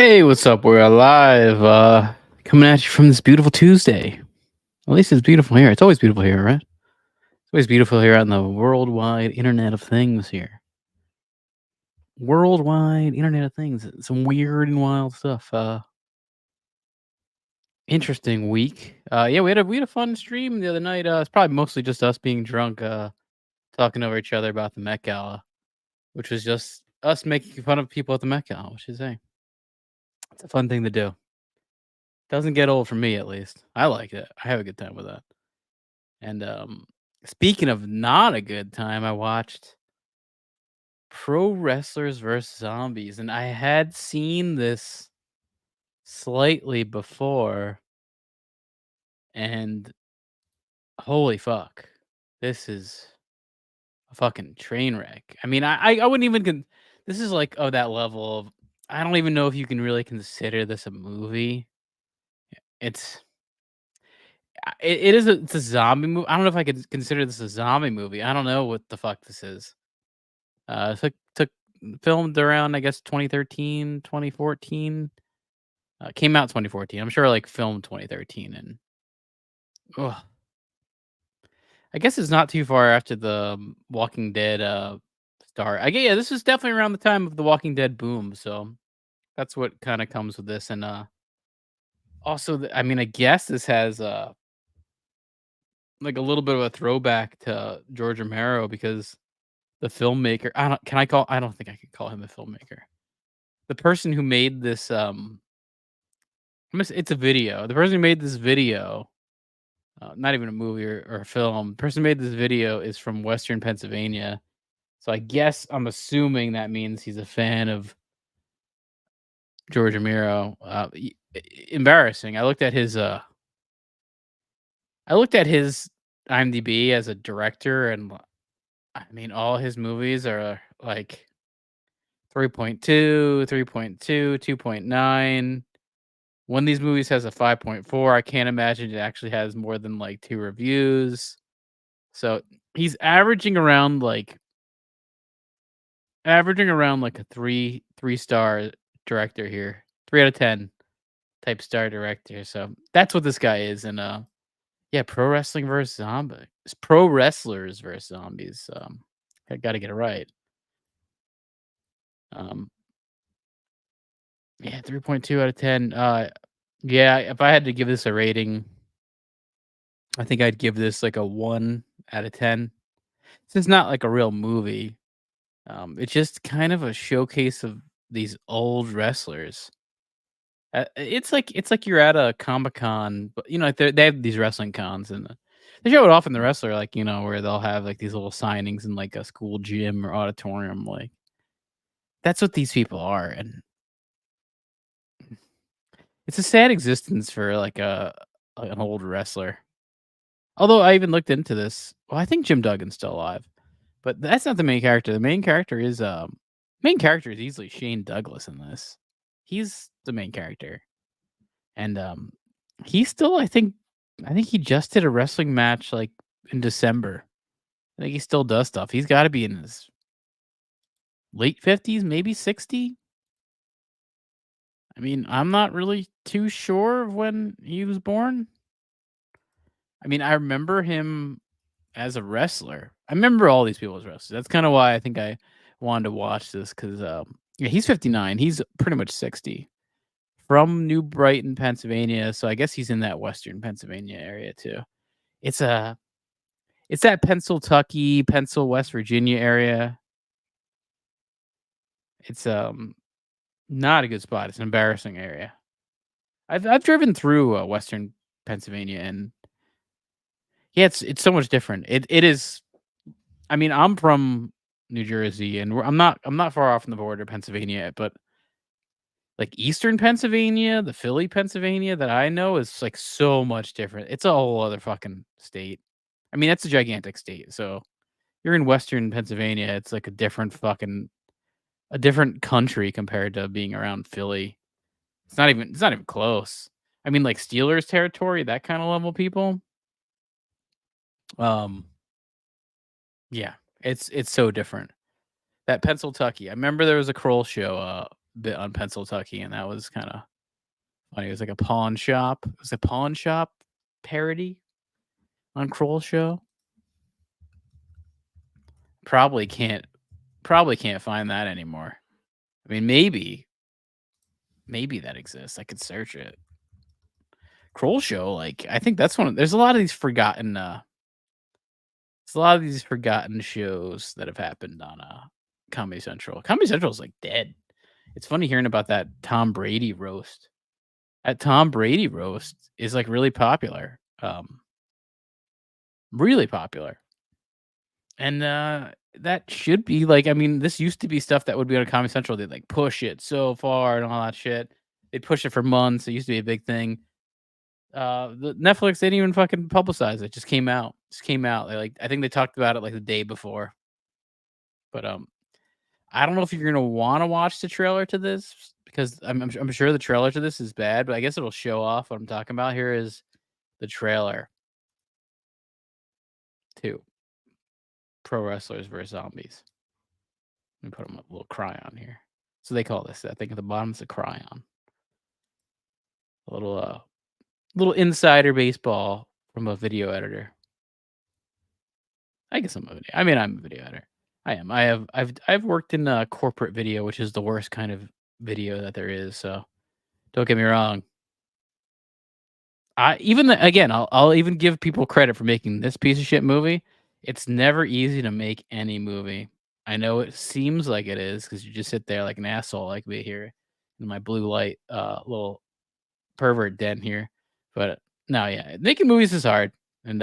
Hey, what's up? We're alive. Coming at you from this beautiful Tuesday. At least it's beautiful here. It's always beautiful here, right? It's always beautiful here on the worldwide internet of things here. Worldwide internet of things. Some weird and wild stuff. Interesting week. Yeah, we had a fun stream the other night. It's probably mostly just us being drunk, talking over each other about the Met Gala, which was just us making fun of people at the Met Gala, which is it's a fun thing to do. Doesn't get old for me at least. I like it. I have a good time with that. And speaking of not a good time, I watched Pro Wrestlers vs Zombies, and I had seen this slightly before, and holy fuck, this is a fucking train wreck. I mean, I wouldn't even this is like of that level of I don't even know if you can really consider this a movie. It's it's a zombie movie. I don't know if I could consider this a zombie movie. I don't know what the fuck this is. Took filmed around, I guess, 2013, 2014. Came out 2014. I'm sure, like, filmed 2013, and ugh, I guess it's not too far after the Walking Dead, start. I get yeah, this is definitely around the time of the Walking Dead boom, so that's what kinda comes with this, and, also, I mean, I guess this has, like, a little bit of a throwback to George Romero because the filmmaker I don't think I could call him a filmmaker. The person who made this, it's a video. The person who made this video, not even a movie or a film, the person who made this video is from Western Pennsylvania. So I guess I'm assuming that means he's a fan of George Romero. Embarrassing. I looked at his IMDb as a director, and I mean, all his movies are like 3.2, 3.2, 2.9. One of these movies has a 5.4. I can't imagine it actually has more than like 2 reviews. So, he's averaging around like a 3-star director here. 3 out of 10 type star director. So, that's what this guy is, and, yeah, Pro Wrestlers versus Zombies, I gotta get it right. Um, yeah, 3.2 out of 10. Yeah, if I had to give this a rating, I think I'd give this like a 1 out of 10. This is not like a real movie. It's just kind of a showcase of these old wrestlers. It's like you're at a Comic Con, but like they have these wrestling cons, and they show it off in the wrestler, like where they'll have like these little signings in like a school gym or auditorium. Like that's what these people are, and it's a sad existence for like an old wrestler. Although I even looked into this. Well, I think Jim Duggan's still alive, but that's not the main character. The main character is easily Shane Douglas in this. He's the main character, and he's still. I think he just did a wrestling match like in December. I think he still does stuff. He's got to be in his late 50s, maybe 60. I mean, I'm not really too sure of when he was born. I mean, I remember him as a wrestler. I remember all these people as wrestlers. That's kinda why I think I wanted to watch this 'cause, yeah, he's 59, he's pretty much 60. From New Brighton, Pennsylvania, so I guess he's in that Western Pennsylvania area too. It's, a it's that West Virginia area. It's, not a good spot, it's an embarrassing area. I've driven through, Western Pennsylvania, and yeah, it's so much different. It is I mean, I'm from New Jersey, and I'm not far off from the border of Pennsylvania, but, like, Eastern Pennsylvania, the Philly, Pennsylvania that I know is, like, so much different. It's a whole other fucking state. I mean, that's a gigantic state, so you're in Western Pennsylvania, it's like a different country compared to being around Philly. It's not even close. I mean, like, Steelers territory, that kinda level people, um, yeah, it's so different. That Pennsyltucky. I remember there was a Kroll show, bit on Pennsyltucky, and that was kind of funny. It was like a pawn shop. It was a pawn shop parody on Kroll Show. Probably can't find that anymore. I mean, maybe that exists. I could search it. Kroll Show, like I think that's one. There's a lot of these forgotten. There's a lot of these forgotten shows that have happened on Comedy Central. Comedy Central is like dead. It's funny hearing about that Tom Brady roast. That Tom Brady roast is like really popular. Really popular. And that should be like, I mean, this used to be stuff that would be on Comedy Central. They'd like push it so far and all that shit. They'd push it for months. It used to be a big thing. The Netflix didn't even fucking publicize it. Just came out. Just came out. They like I think they talked about it like the day before. But I don't know if you're gonna want to watch the trailer to this because I'm sure the trailer to this is bad, but I guess it'll show off what I'm talking about. Here is the trailer to Pro Wrestlers vs Zombies. Let me put them a little cryon here. So they call this. I think at the bottom is a cryon. A little insider baseball from a video editor. I guess I'm a video. I mean, I'm a video editor. I am. I've worked in corporate video, which is the worst kind of video that there is. So don't get me wrong. Again, I'll even give people credit for making this piece of shit movie. It's never easy to make any movie. I know it seems like it is because you just sit there like an asshole, like me here in my blue light, little pervert den here. But no, yeah, making movies is hard, and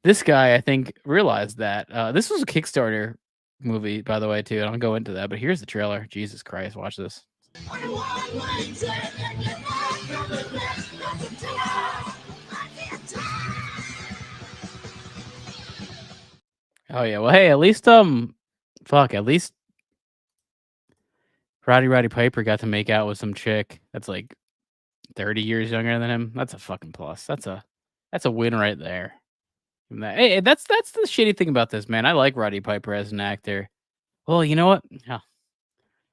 this guy I think realized that. This was a Kickstarter movie, by the way, too. And I'll go into that, but here's the trailer. Jesus Christ, watch this. Oh yeah, well hey, at least at least Roddy Piper got to make out with some chick that's like 30 years younger than him. That's a fucking plus. That's a win right there. Hey, that's the shitty thing about this, man. I like Roddy Piper as an actor. Well, you know what? Yeah.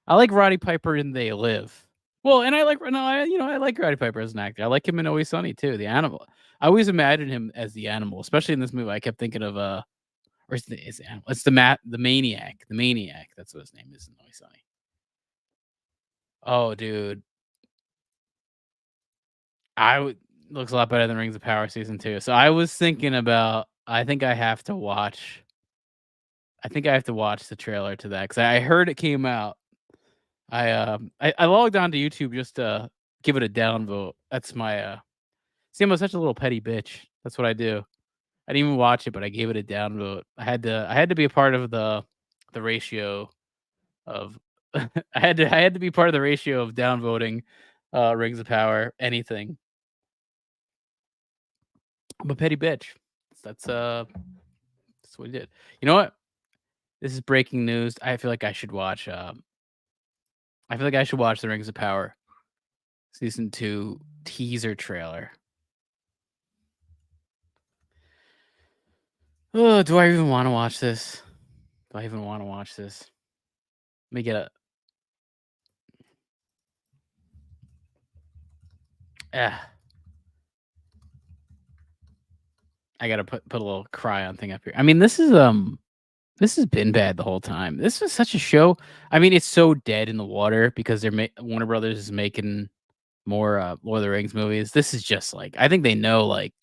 I like Roddy Piper in They Live. Well, and I like I like Roddy Piper as an actor. I like him in Always Sunny too, the animal. I always imagined him as the animal, especially in this movie. I kept thinking of or it's the animal. It's the maniac. The maniac. That's what his name is in Always Sunny. Oh, dude. Looks a lot better than Rings of Power season 2. So I was thinking about I think I have to watch the trailer to that because I heard it came out. I logged on to YouTube just to give it a downvote. That's my see, I'm such a little petty bitch. That's what I do. I didn't even watch it, but I gave it a downvote. I had to be a part of the ratio of I had to be part of the ratio of downvoting Rings of Power, anything. I'm a petty bitch. That's what he did. You know what? This is breaking news. I feel like I should watch the Rings of Power season 2 teaser trailer. Oh, do I even want to watch this? Do I even want to watch this? Let me get a I gotta put a little cryon thing up here. I mean, this has been bad the whole time. This was such a show. I mean, it's so dead in the water because Warner Brothers is making more Lord of the Rings movies. This is just like I think they know like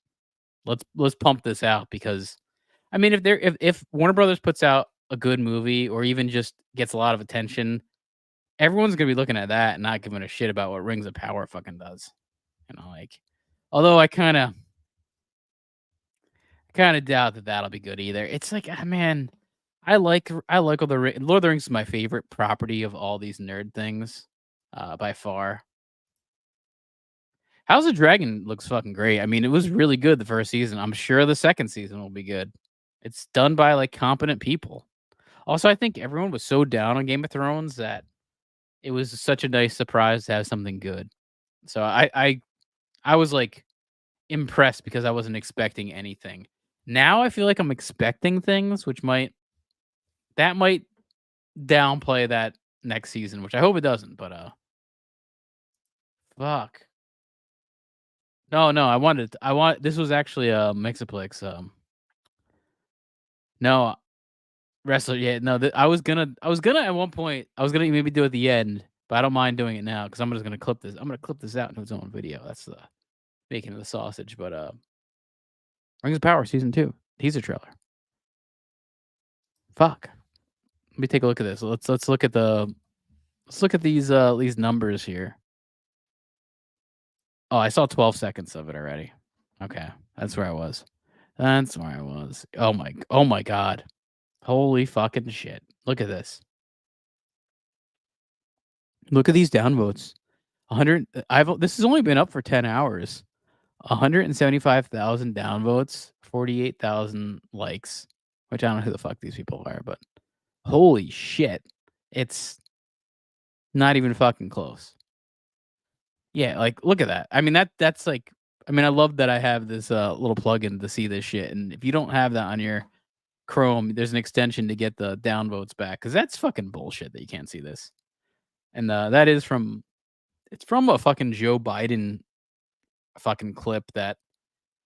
let's pump this out because I mean if Warner Brothers puts out a good movie or even just gets a lot of attention, everyone's gonna be looking at that and not giving a shit about what Rings of Power fucking does. Like although I kinda doubt that that'll be good either. It's like, man, I like all the Lord of the Rings is my favorite property of all these nerd things, by far. House of Dragon looks fucking great. I mean, it was really good the first season. I'm sure the second season will be good. It's done by like competent people. Also, I think everyone was so down on Game of Thrones that it was such a nice surprise to have something good. So I was like impressed because I wasn't expecting anything. Now I feel like I'm expecting things which might downplay that next season, which I hope it doesn't. But fuck. No, no, I want. This was actually a Mixoplex. No, wrestler. Yeah, no. I was gonna at one point. I was gonna maybe do it at the end, but I don't mind doing it now because I'm just gonna clip this. I'm gonna clip this out into its own video. That's the making of the sausage. But Rings of Power season 2 teaser trailer. Fuck. Let me take a look at this. Let's look at these numbers here. Oh, I saw 12 seconds of it already. Okay, that's where I was. That's where I was. Oh my god. Holy fucking shit. Look at this. Look at these downvotes. 100 this has only been up for 10 hours. 175,000 downvotes, 48,000 likes, which I don't know who the fuck these people are, but holy shit. It's not even fucking close. Yeah, like, look at that. I mean, that's like I mean, I love that I have this, little plugin to see this shit, and if you don't have that on your Chrome, there's an extension to get the downvotes back because that's fucking bullshit that you can't see this. And, that is from it's from a fucking Joe Biden fucking clip that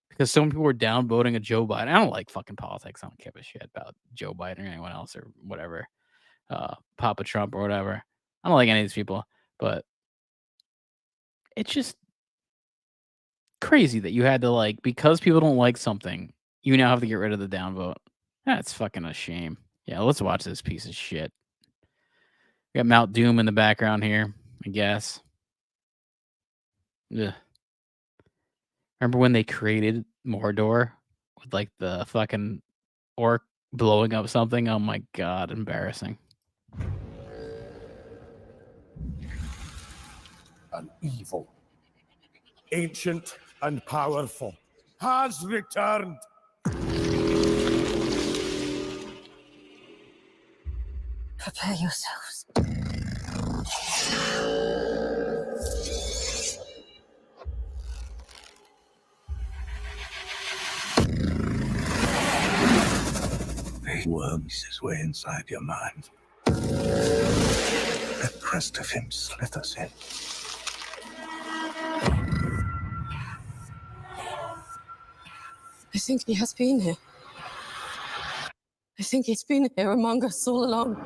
because some people were downvoting a Joe Biden. I don't like fucking politics. I don't give a shit about Joe Biden or anyone else or whatever, Papa Trump or whatever. I don't like any of these people, but it's just crazy that you had to like because people don't like something, you now have to get rid of the downvote. That's fucking a shame. Yeah, let's watch this piece of shit. We got Mount Doom in the background here, I guess. Ugh. Remember when they created Mordor with like the fucking orc blowing up something? Oh my god, embarrassing. An evil, ancient and powerful, has returned. Prepare yourselves. He worms his way inside your mind. The crest of him slithers in. I think he has been here. I think he's been here among us all along.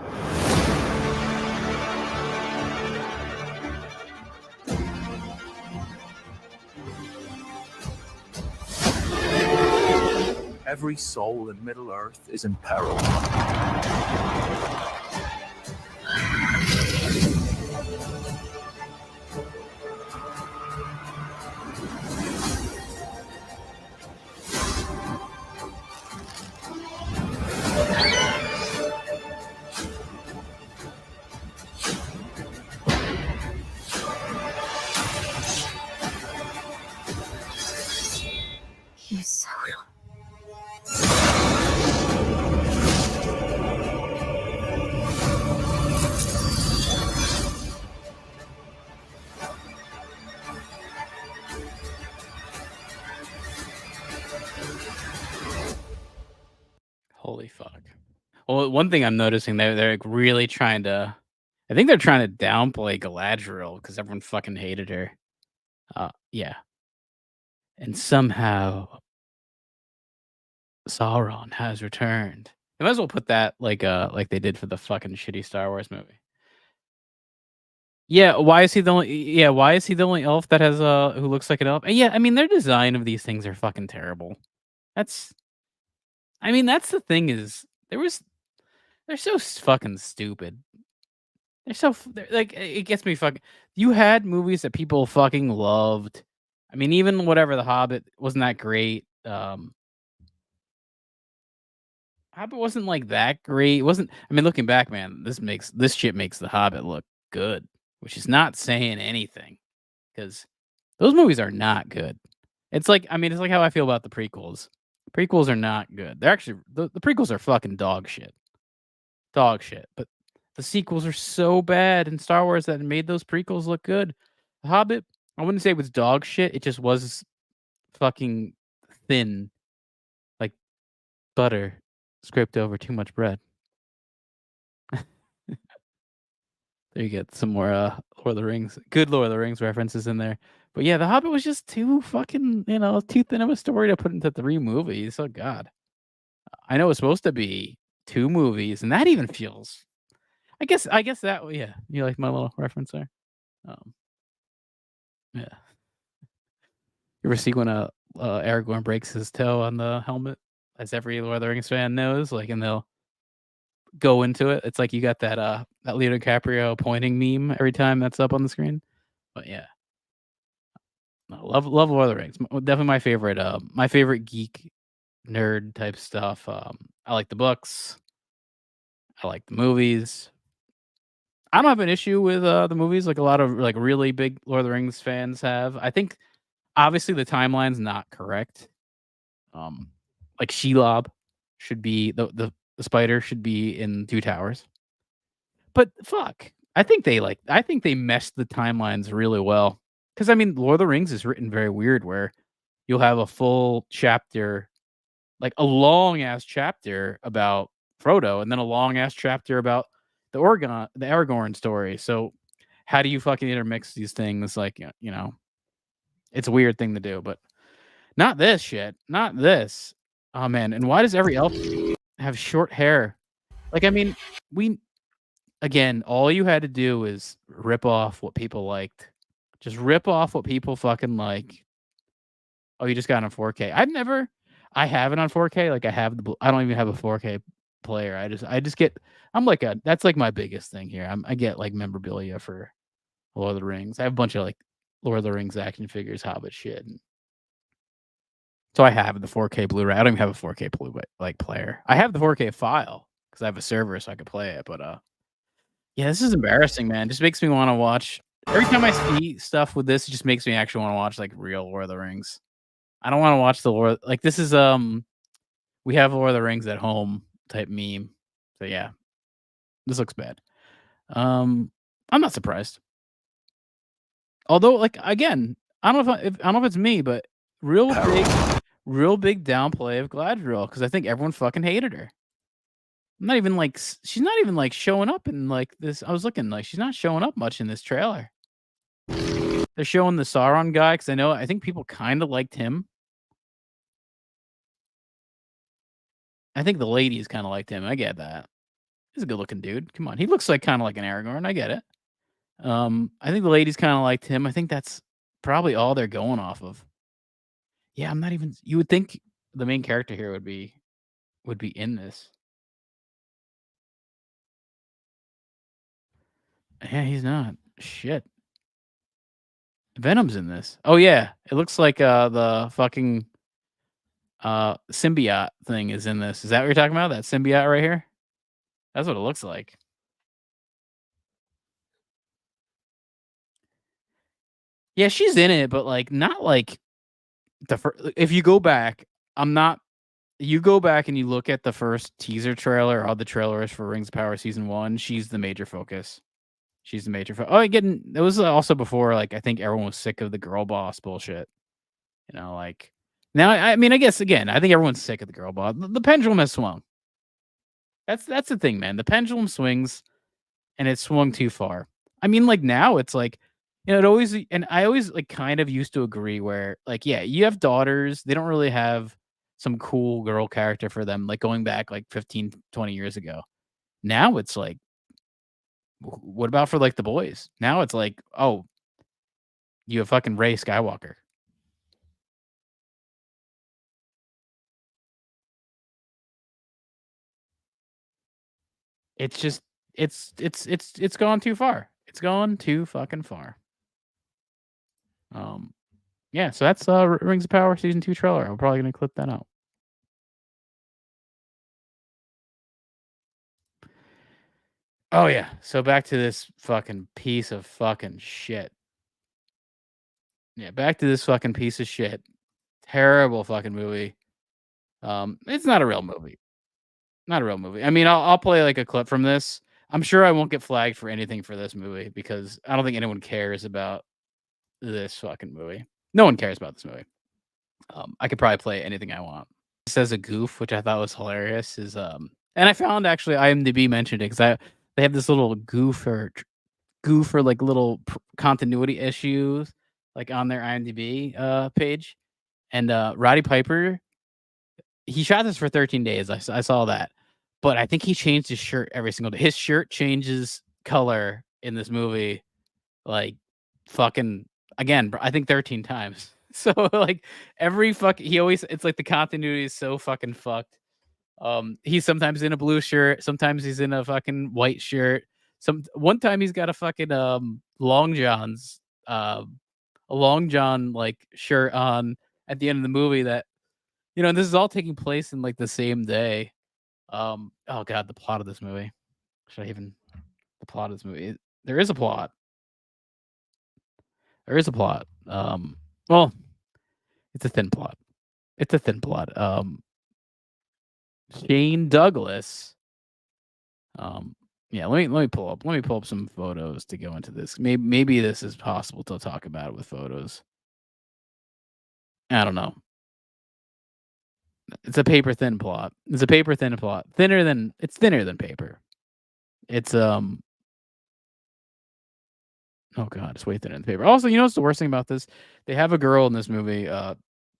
Every soul in Middle-earth is in peril. He's so Holy fuck. Well, one thing I'm noticing they're like really trying to I think they're trying to downplay Galadriel because everyone fucking hated her. Yeah. And somehow Sauron has returned. They might as well put that like they did for the fucking shitty Star Wars movie. Yeah, why is he the only elf that has who looks like an elf? And yeah, I mean their design of these things are fucking terrible. That's I mean that's the thing is they're so fucking stupid. They're like it gets me fucking you had movies that people fucking loved. I mean even whatever The Hobbit wasn't that great. Hobbit wasn't, like, that great. It wasn't I mean, looking back, man, this shit makes The Hobbit look good, which is not saying anything because those movies are not good. It's like I mean, it's like how I feel about the prequels. Prequels are not good. They're actually the prequels are fucking dog shit, but the sequels are so bad in Star Wars that it made those prequels look good. The Hobbit, I wouldn't say it was dog shit, it just was fucking thin, like butter scraped over too much bread. There you get some more Lord of the Rings, good Lord of the Rings references in there. But yeah, The Hobbit was just too fucking, too thin of a story to put into 3 movies. Oh god. I know it's supposed to be 2 movies, and that even feels I guess that yeah, you like my little reference there? Um, yeah. You ever see when, Aragorn breaks his toe on the helmet? As every Lord of the Rings fan knows, like, and they'll go into it. It's like you got that Leo DiCaprio pointing meme every time that's up on the screen. But yeah, no, love Lord of the Rings. Definitely my favorite geek nerd type stuff. I like the books. I like the movies. I don't have an issue with the movies like a lot of like really big Lord of the Rings fans have. I think obviously the timeline's not correct. Um, like Shelob should be the spider should be in Two Towers. But fuck, I think they messed the timelines really well. Because I mean, Lord of the Rings is written very weird, where you'll have a full chapter, like a long ass chapter about Frodo, and then a long ass chapter about the Aragorn story. So how do you fucking intermix these things? Like it's a weird thing to do, but not this shit. Not this. Oh man, and why does every elf have short hair? Like I mean, we again, all you had to do is rip off what people liked. Just rip off what people fucking like. Oh, you just got it on 4K. I have it on 4K. Like I don't even have a 4K player. I just get, that's like my biggest thing here. I get like memorabilia for Lord of the Rings. I have a bunch of like Lord of the Rings action figures, Hobbit shit. So I have the 4K Blu-ray. I don't even have a 4K Blu-ray like player. I have the 4K file because I have a server so I could play it. But yeah, this is embarrassing, man. Just makes me want to watch. Every time I see stuff with this, it just makes me actually want to watch like real Lord of the Rings. I don't want to watch the Lord. Like this is we have Lord of the Rings at home type meme. So yeah, this looks bad. I'm not surprised. Although, like again, I don't know I don't know if it's me, but real big downplay of Galadriel because I think everyone fucking hated her. Not even like she's not even like showing up in like this. I was looking like she's not showing up much in this trailer. They're showing the Sauron guy because I think people kind of liked him. I think the ladies kind of liked him. I get that. He's a good looking dude. Come on, he looks like kind of like an Aragorn. I get it. I think the ladies kind of liked him. I think that's probably all they're going off of. Yeah, I'm not even. You would think the main character here would be in this. Yeah, he's not. Shit. Venom's in this. Oh yeah, it looks like the fucking symbiote thing is in this. Is that what you're talking about? That symbiote right here? That's what it looks like. Yeah, she's in it, but like not like if you go back, I'm not you go back and you look at the first teaser trailer or the trailers for Rings of Power season 1, she's the major focus. She's the major Oh, again, it was also before like I think everyone was sick of the girl boss bullshit. Like now I mean, I guess again, I think everyone's sick of the girl boss. The pendulum has swung. That's the thing, man. The pendulum swings and it swung too far. I mean, like now it's like, it always and I always like kind of used to agree where like, yeah, you have daughters, they don't really have some cool girl character for them, like going back like 15, 20 years ago. Now it's like, what about for like the boys? Now it's like, oh, you have fucking Rey Skywalker. It's just it's gone too far. It's gone too fucking far. Yeah, so that's Rings of Power season 2 trailer. I'm probably gonna clip that out. Oh yeah. So back to this fucking piece of fucking shit. Yeah, back to this fucking piece of shit. Terrible fucking movie. It's not a real movie. Not a real movie. I mean, I'll play like a clip from this. I'm sure I won't get flagged for anything for this movie because I don't think anyone cares about this fucking movie. No one cares about this movie. I could probably play anything I want. This as a goof, which I thought was hilarious, is and I found actually IMDb mentioned it because they have this little goof or goof or like little continuity issues like on their IMDb page. And Roddy Piper, he shot this for 13 days. I saw that, but I think he changed his shirt every single day. His shirt changes color in this movie like fucking again, I think 13 times. So like every he always, it's like the continuity is so fucking fucked. He's sometimes in a blue shirt, sometimes he's in a fucking white shirt. One time he's got a fucking long johns, a long john like shirt on at the end of the movie that, and this is all taking place in like the same day. Oh god, the plot of this movie. Should I even the plot of this movie? There is a plot. There is a plot. Well, it's a thin plot. It's a thin plot. Shane Douglas. Yeah, let me pull up some photos to go into this. Maybe this is possible to talk about it with photos. I don't know. It's a paper thin plot. It's a paper thin plot. Thinner than paper. It's oh god, it's way thinner than paper. Also, what's the worst thing about this? They have a girl in this movie,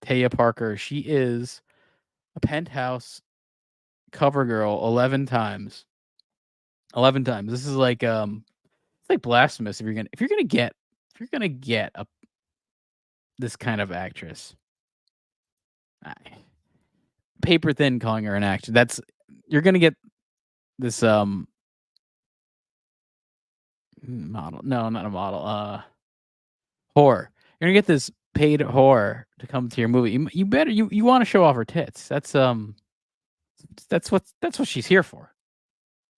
Taya Parker. She is a Penthouse cover girl 11 times. 11 times. This is like it's like blasphemous if you're gonna get this kind of actress. Paper thin calling her an actress. You're gonna get this model. No, not a model. Whore. You're gonna get this paid whore to come to your movie. You better you want to show off her tits. That's what she's here for.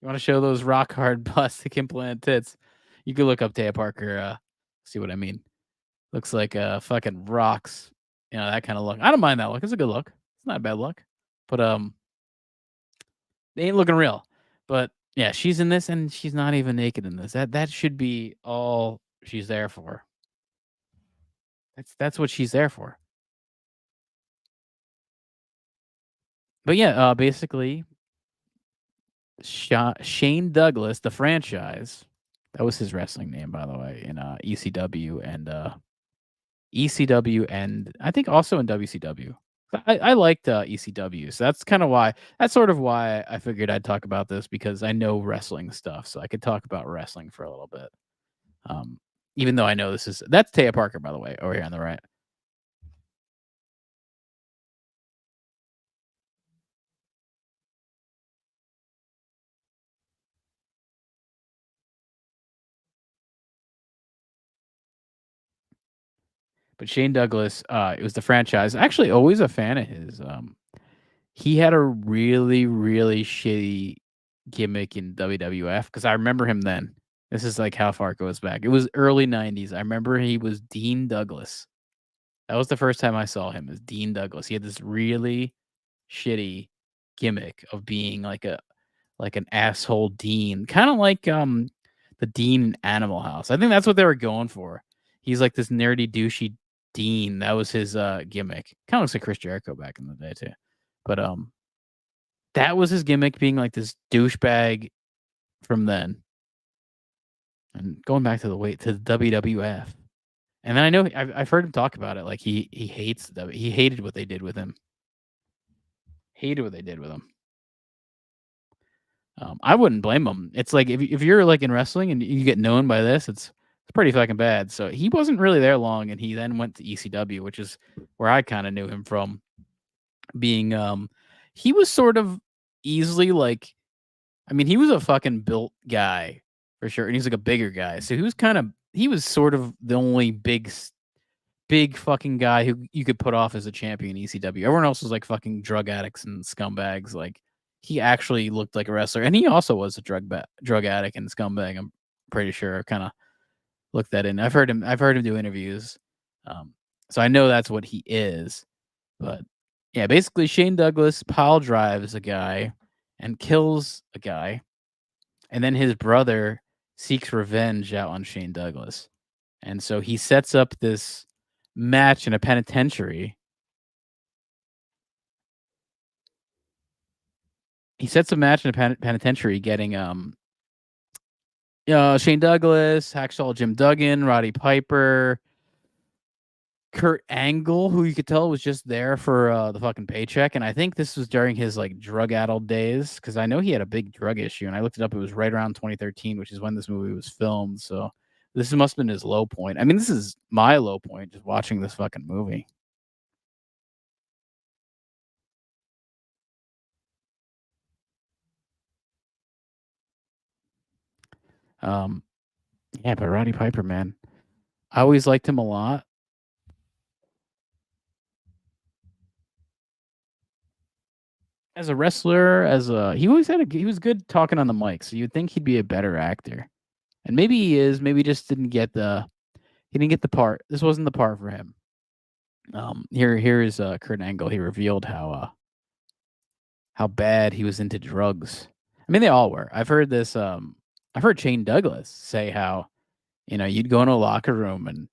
You want to show those rock hard plastic implant tits? You can look up Taya Parker. See what I mean? Looks like fucking rocks. That kind of look. I don't mind that look. It's a good look. It's not a bad look. But they ain't looking real. But yeah, she's in this and she's not even naked in this. That should be all she's there for. That's what she's there for. But yeah, basically Shane Douglas, the franchise, that was his wrestling name, by the way, in ECW and I think also in WCW. I liked ECW, so that's sort of why I figured I'd talk about this, because I know wrestling stuff, so I could talk about wrestling for a little bit. Even though I know that's Taya Parker, by the way, over here on the right. But Shane Douglas, it was the franchise. Actually, always a fan of his. He had a really, really shitty gimmick in WWF because I remember him then. This is like how far it goes back. It was early 90s. I remember he was Dean Douglas. That was the first time I saw him as Dean Douglas. He had this really shitty gimmick of being like an asshole dean, kind of like the dean in Animal House. I think that's what they were going for. He's like this nerdy douchey dean. That was his gimmick. Kind of looks like Chris Jericho back in the day too. But that was his gimmick, being like this douchebag from then. And going back to the WWF. And then I know I've heard him talk about it. Like he hates he hated what they did with him. Hated what they did with him. I wouldn't blame him. It's like if you're like in wrestling and you get known by this, it's pretty fucking bad. So he wasn't really there long, and he then went to ECW, which is where I kind of knew him from. Being he was sort of easily like, I mean, he was a fucking built guy for sure, and he's like a bigger guy. So he was sort of the only big fucking guy who you could put off as a champion in ECW. Everyone else was like fucking drug addicts and scumbags. Like he actually looked like a wrestler, and he also was a drug addict and scumbag. I'm pretty sure. I kind of looked that in. I've heard him do interviews, so I know that's what he is. But yeah, basically Shane Douglas pile drives a guy and kills a guy, and then his brother seeks revenge out on Shane Douglas, and so he sets up this match in a penitentiary. He sets a match in a penitentiary, getting Shane Douglas, Hacksaw Jim Duggan, Roddy Piper, Kurt Angle, who you could tell was just there for, the fucking paycheck, and I think this was during his, like, drug-addled days, because I know he had a big drug issue, and I looked it up, it was right around 2013, which is when this movie was filmed, so this must've been his low point. I mean, this is my low point, just watching this fucking movie. Um, yeah, but Roddy Piper, man, I always liked him a lot. As a wrestler, he always he was good talking on the mic, so you'd think he'd be a better actor. And maybe he is, maybe he just he didn't get the part. This wasn't the part for him. Here is Kurt Angle. He revealed how bad he was into drugs. I mean, they all were. I've heard Shane Douglas say how, you'd go in a locker room and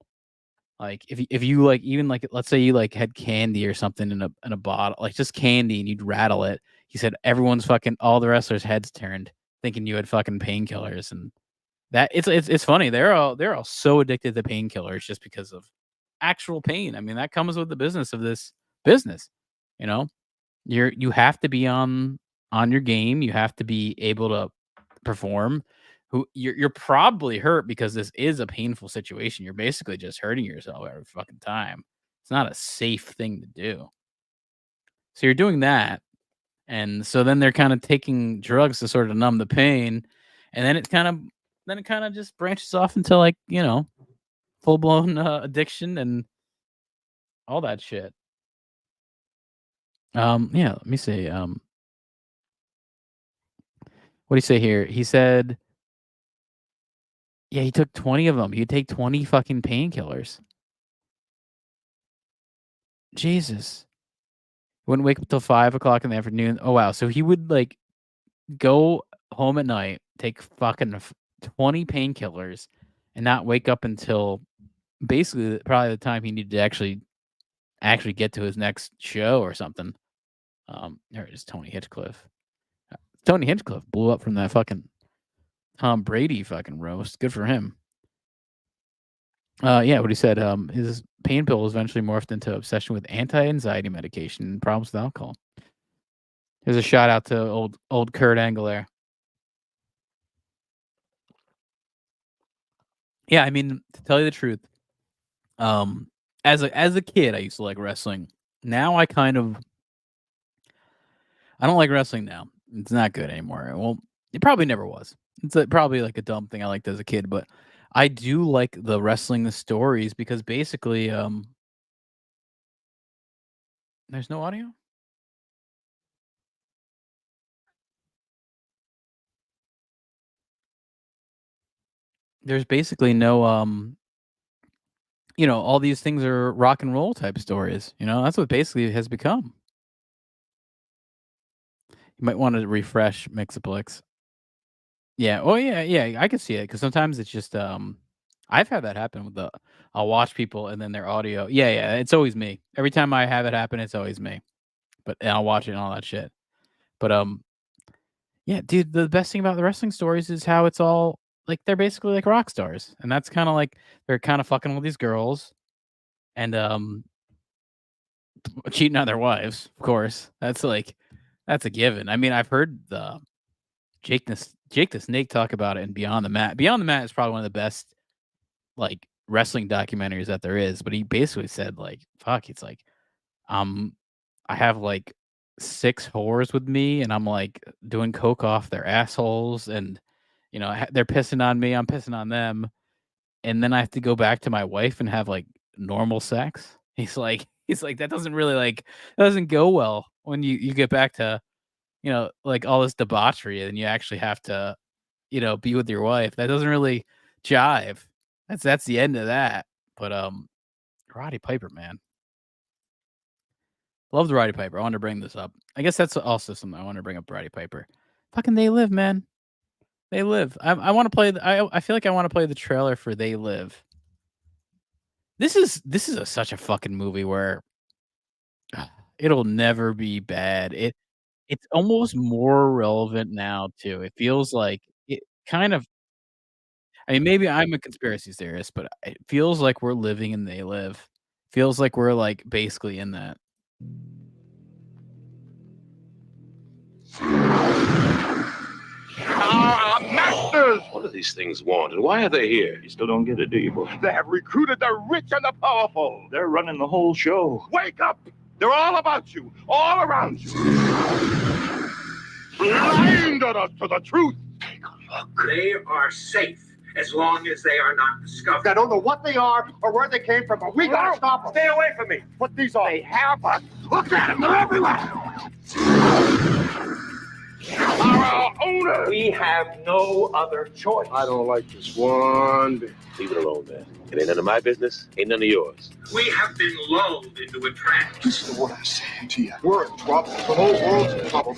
like if you like even like let's say you like had candy or something in a bottle, like just candy and you'd rattle it. He said everyone's fucking all the wrestlers' heads turned thinking you had fucking painkillers and that it's funny. They're all so addicted to painkillers just because of actual pain. I mean, that comes with the business of this business, you know? You have to be on your game. You have to be able to perform. You're probably hurt because this is a painful situation. You're basically just hurting yourself every fucking time. It's not a safe thing to do. So you're doing that, and so then they're kind of taking drugs to sort of numb the pain, and then it kind of just branches off into like full blown addiction and all that shit. Yeah, let me see. What do you say here? He said, yeah, he took 20 of them. He'd take 20 fucking painkillers. Jesus. Wouldn't wake up till 5 o'clock in the afternoon. Oh wow. So he would like go home at night, take fucking 20 painkillers, and not wake up until basically probably the time he needed to actually get to his next show or something. There it is, Tony Hinchcliffe. Tony Hinchcliffe blew up from that fucking Tom Brady fucking roast. Good for him. Yeah, what he said, his pain pill was eventually morphed into obsession with anti-anxiety medication and problems with alcohol. Here's a shout out to old Kurt Angle there. Yeah, I mean, to tell you the truth, as a kid, I used to like wrestling. Now I don't like wrestling now. It's not good anymore. Well, it probably never was. It's probably like a dumb thing I liked as a kid, but I do like the wrestling the stories because basically, there's no audio. There's basically no all these things are rock and roll type stories. That's what basically it has become. You might want to refresh Mixaplex. Yeah. Oh yeah, yeah. I can see it because sometimes it's just I've had that happen with the I'll watch people and then their audio. Yeah, yeah. It's always me. Every time I have it happen, it's always me. But and I'll watch it and all that shit. But yeah, dude, the best thing about the wrestling stories is how it's all like they're basically like rock stars. And that's kind of like they're kind of fucking with these girls and cheating on their wives, of course. That's a given. I mean, I've heard the Jake the Snake talk about it in Beyond the Mat. Beyond the Mat is probably one of the best like wrestling documentaries that there is, but he basically said like, fuck, it's like um I have like 6 whores with me and I'm like doing coke off their assholes and they're pissing on me, I'm pissing on them, and then I have to go back to my wife and have like normal sex. He's like that doesn't really like that doesn't go well when you get back to like all this debauchery and you actually have to, be with your wife. That doesn't really jive. That's the end of that. But Roddy Piper, man. Love the Roddy Piper. I wanted to bring this up. I guess that's also something I want to bring up Roddy Piper. Fucking They Live, man. They Live. I want to play I feel like I want to play the trailer for They Live. This is such a fucking movie where it'll never be bad. It's almost more relevant now too. It feels like it kind of I mean, maybe I'm a conspiracy theorist, but it feels like we're living in They Live. Feels like we're, like, basically in that. Masters! What do these things want, and why are they here? You still don't get it, do you, boy? They have recruited the rich and the powerful. They're running the whole show. Wake up! They're all about you, all around you. Blinded us to the truth. Take a look. They are safe as long as they are not discovered. I don't know what they are or where they came from, but we gotta stop them. Stay away from me. What these are? They have us. Look at them. They're everywhere. Our owners. We have no other choice. I don't like this one bit. Leave it alone, man. It ain't none of my business. Ain't none of yours. We have been lulled into a trance. Listen to what I'm saying to you. We're in trouble. The whole world's in trouble.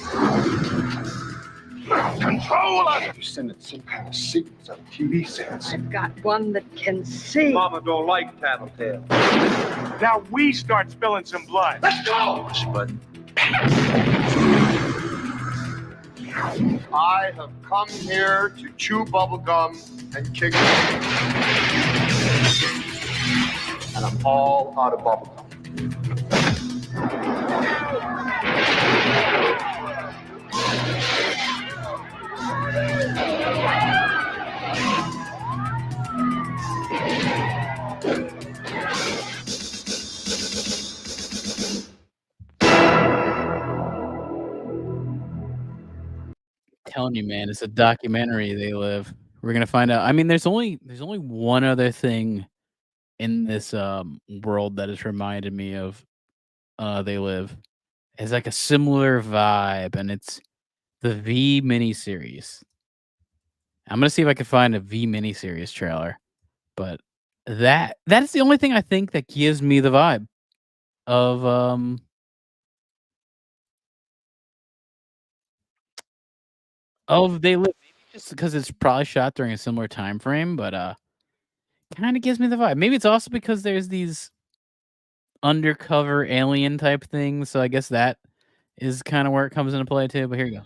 Control us! You're sending some kind of signals out of TV sets. I've got one that can see. Mama don't like tattletale. Now we start spilling some blood. Let's go! But I have come here to chew bubblegum and kick it. And I'm all out of bubblegum. Telling you, man, it's a documentary, They Live. We're gonna find out. I mean, there's only one other thing in this, world that has reminded me of, They Live. It's like a similar vibe, and it's the V miniseries. I'm gonna see if I can find a V miniseries trailer, but that's the only thing I think that gives me the vibe of, They Live. Maybe just because it's probably shot during a similar time frame, but, kinda gives me the vibe. Maybe it's also because there's these undercover alien type things, so I guess that is kinda where it comes into play too, but here you go.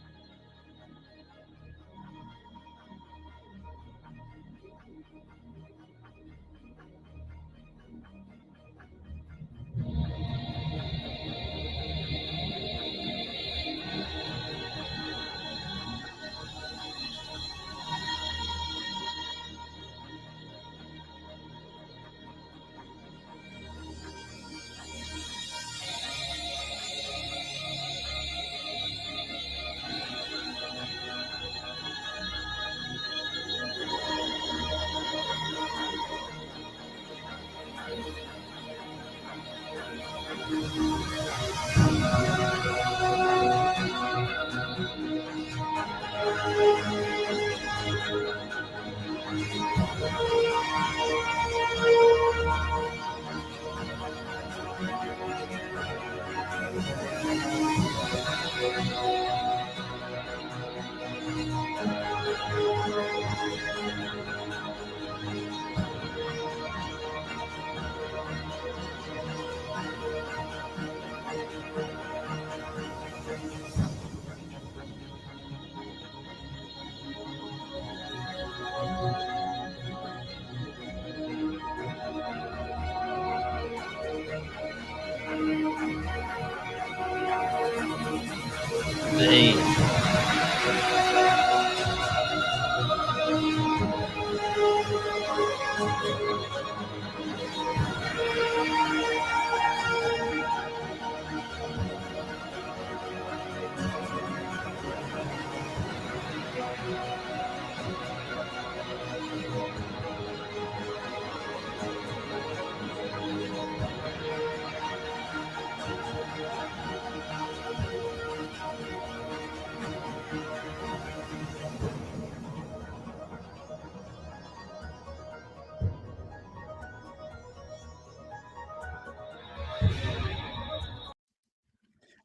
They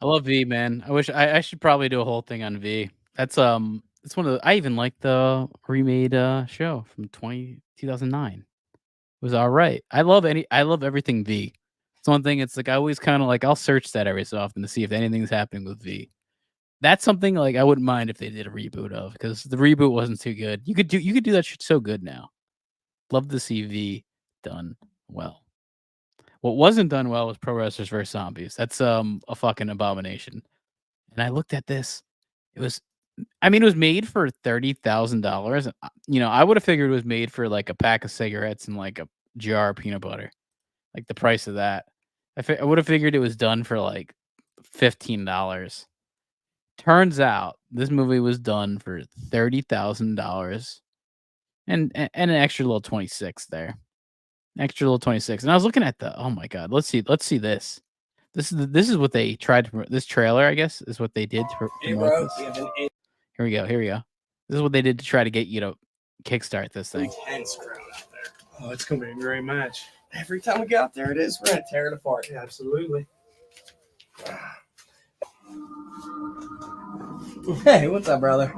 I love V, man. I wish I should probably do a whole thing on V. It's one of the I even like the remade, show from 2009. It was alright. I love everything V. It's one thing, it's like I always kinda like I'll search that every so often to see if anything's happening with V. That's something, like, I wouldn't mind if they did a reboot of, because the reboot wasn't too good. You could do that shit so good now. Love to see V done well. What wasn't done well was Pro Wrestlers vs. Zombies. That's a fucking abomination. And I looked at this. It was made for $30,000. I would have figured it was made for like a pack of cigarettes and like a jar of peanut butter, like the price of that. I would have figured it was done for like $15. Turns out this movie was done for $30,000 and an extra little 26 there. Extra little 26. And I was looking at oh my God, let's see this. This is what they tried to promote. This trailer, I guess, is what they did to promote this. Here we go. This is what they did to try to get you to kickstart this thing. Intense crowd out there. Oh, it's going to be a great match. Every time we get out there, it is. We're going to tear it apart. Yeah, absolutely. Hey, what's up, brother?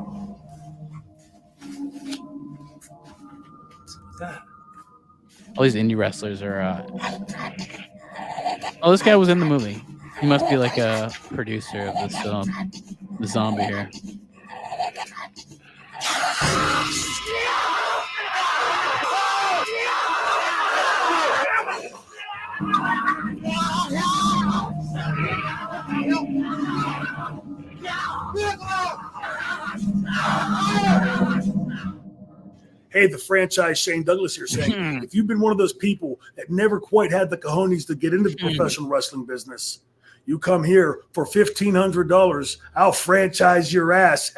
What's that? All these indie wrestlers are. Oh, this guy was in the movie. He must be like a producer of this film. The zombie here. Hey, the franchise Shane Douglas here saying, if you've been one of those people that never quite had the cojones to get into the professional wrestling business, you come here for $1,500. I'll franchise your ass.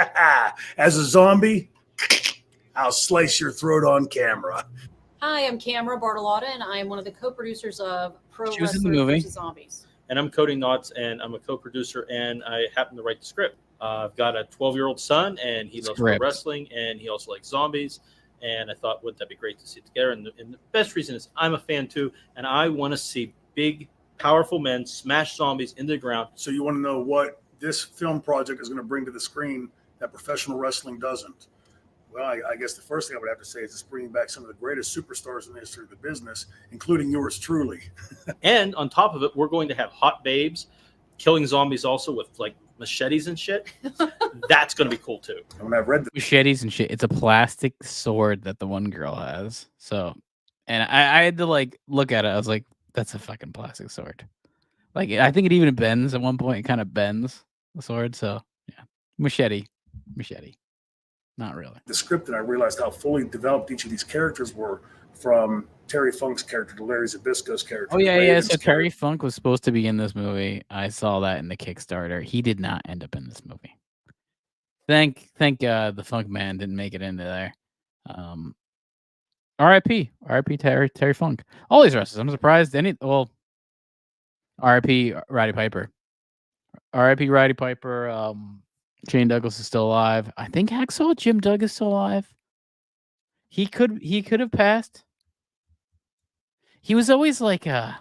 As a zombie, I'll slice your throat on camera. Hi, I'm Camera Bartolotta, and I am one of the co-producers of Pro She was in Wrestlers the movie. vs. Zombies. And I'm Cody Knotts, and I'm a co-producer, and I happen to write the script. I've got a 12-year-old son, and he loves pro wrestling, and he also likes zombies. And I thought, wouldn't that be great to see it together? And the best reason is I'm a fan too, and I want to see big, powerful men smash zombies into the ground. So you want to know what this film project is going to bring to the screen that professional wrestling doesn't? Well, I guess the first thing I would have to say is it's bringing back some of the greatest superstars in the history of the business, including yours truly. And on top of it, we're going to have hot babes killing zombies also with like machetes and shit. That's going to be cool too. And when I've read the machetes and shit, it's a plastic sword that the one girl has. So, and I had to like look at it. I was like, that's a fucking plastic sword. Like, I think it even bends at one point. It kind of bends the sword. So, yeah, machete. Not really. The script, and I realized how fully developed each of these characters were, from Terry Funk's character to Larry Zabisco's character. Oh yeah. So Terry Funk was supposed to be in this movie. I saw that in the Kickstarter. He did not end up in this movie. Thank the Funk man didn't make it into there. R.I.P. Terry Funk. All these wrestlers. I'm surprised R.I.P. Roddy Piper. R.I.P. Roddy Piper. Shane Douglas is still alive. I think Hacksaw Jim Duggan is still alive. He could have passed. He was always like I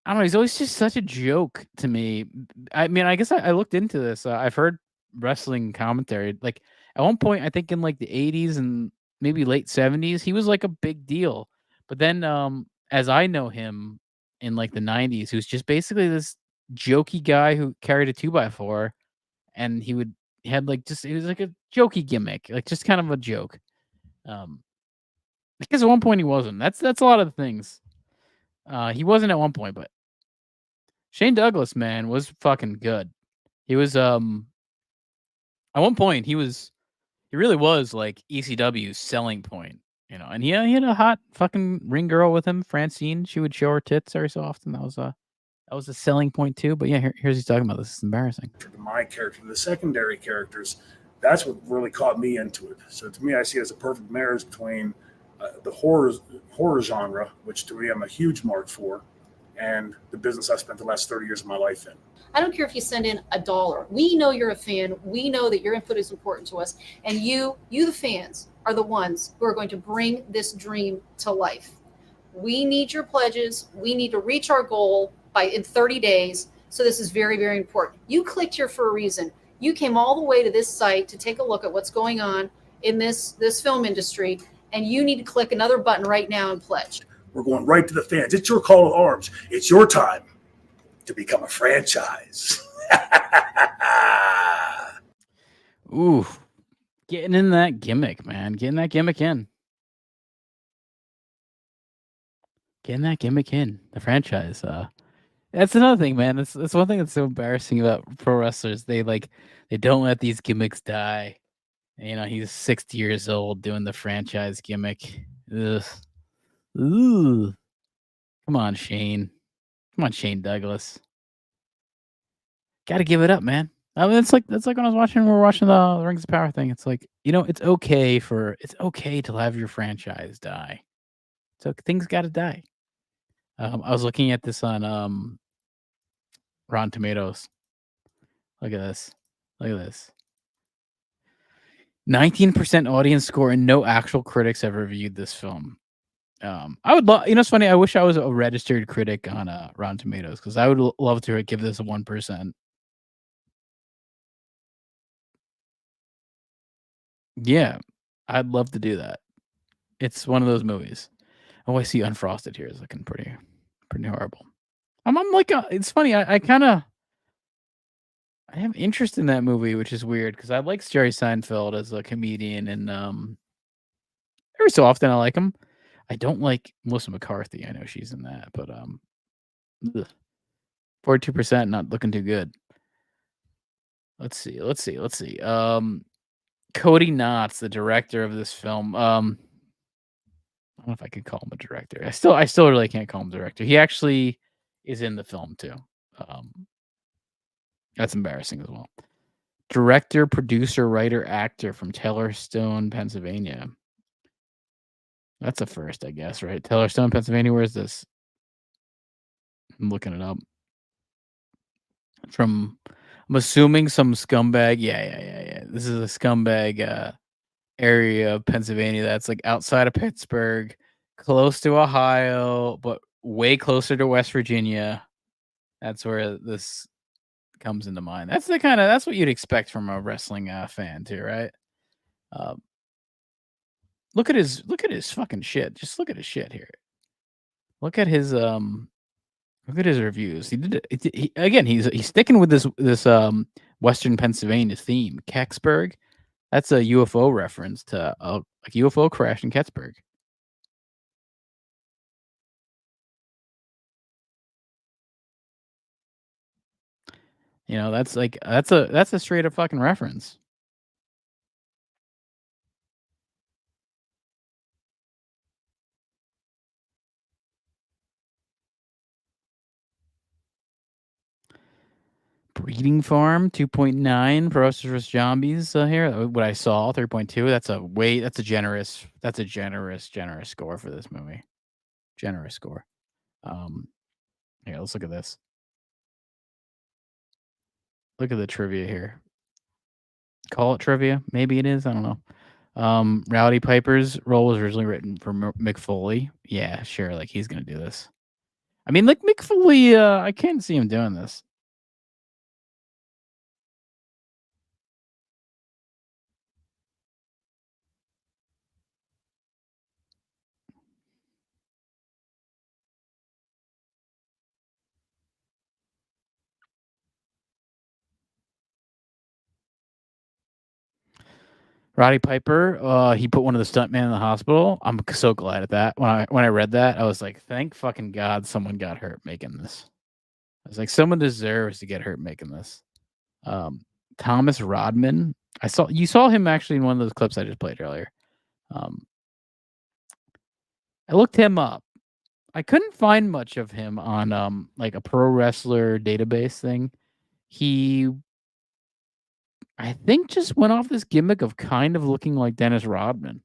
don't know. He's always just such a joke to me. I mean, I guess I looked into this. I've heard wrestling commentary. Like at one point, I think in like the 80s and maybe late 70s, he was like a big deal. But then, as I know him in like the 90s, he was just basically this jokey guy who carried a 2x4, and he was like a jokey gimmick, like just kind of a joke. Because at one point he wasn't. That's a lot of the things. He wasn't at one point, but Shane Douglas, man, was fucking good. He was at one point he really was like ECW's selling point, and he had a hot fucking ring girl with him, Francine. She would show her tits every so often. That was a selling point too. But yeah, here's he's talking about this. It's embarrassing. My character, the secondary characters, that's what really caught me into it. So to me, I see it as a perfect marriage between the horror genre, which to me I'm a huge mark for, and the business I spent the last 30 years of my life in. I don't care if you send in $1. We know you're a fan. We know that your input is important to us. And you the fans, are the ones who are going to bring this dream to life. We need your pledges. We need to reach our goal in 30 days. So this is very, very important. You clicked here for a reason. You came all the way to this site to take a look at what's going on in this film industry. And you need to click another button right now and pledge. We're going right to the fans. It's your call to arms. It's your time to become a franchise. Ooh, Getting in that gimmick, man. Getting that gimmick in. Getting that gimmick in. The franchise. That's another thing, man. That's one thing that's so embarrassing about pro wrestlers. They don't let these gimmicks die. You know, he's 60 years old doing the franchise gimmick. Ugh. Ooh. Come on, Shane. Come on, Shane Douglas. Got to give it up, man. I mean, that's like when we were watching the Rings of Power thing. It's like, you know, it's okay to have your franchise die. So things got to die. I was looking at this on Rotten Tomatoes. Look at this. Look at this. 19% audience score, and no actual critics have reviewed this film. I would love, you know, it's funny. I wish I was a registered critic on Rotten Tomatoes, because I would love to give this a 1%. Yeah, I'd love to do that. It's one of those movies. Oh, I see Unfrosted here is looking pretty horrible. I'm like, it's funny. I have interest in that movie, which is weird because I like Jerry Seinfeld as a comedian, and every so often I like him. I don't like Melissa McCarthy. I know she's in that, but 42%, not looking too good. Let's see. Cody Knotts, the director of this film. I don't know if I could call him a director. I still really can't call him a director. He actually is in the film too. That's embarrassing as well. Director, producer, writer, actor from Taylorstone, Pennsylvania. That's a first, I guess, right? Taylorstone, Pennsylvania. Where is this? I'm looking it up. I'm assuming some scumbag. Yeah. This is a scumbag area of Pennsylvania that's like outside of Pittsburgh, close to Ohio, but way closer to West Virginia. That's where this comes into mind. That's what you'd expect from a wrestling fan too, right? Look at his fucking shit. Just look at his shit here. Look at his reviews. He did it. Again, he's sticking with this Western Pennsylvania theme. Kecksburg. That's a UFO reference to a UFO crash in Kecksburg. You know, that's a straight up fucking reference. Breeding Farm 2.9 Pro Wrestlers vs. Zombies here. What I saw 3.2. That's a generous score for this movie. Generous score. Yeah, let's look at this. Look at the trivia here. Call it trivia. Maybe it is. I don't know. Rowdy Piper's role was originally written for Mick Foley. Yeah, sure. Like, he's going to do this. I mean, like, Mick Foley, I can't see him doing this. Roddy Piper, he put one of the stuntmen in the hospital. I'm so glad at that. When I read that, I was like, thank fucking God someone got hurt making this. I was like, someone deserves to get hurt making this. Thomas Rodman. You saw him actually in one of those clips I just played earlier. I looked him up. I couldn't find much of him on like a pro wrestler database thing. He, I think, just went off this gimmick of kind of looking like Dennis Rodman.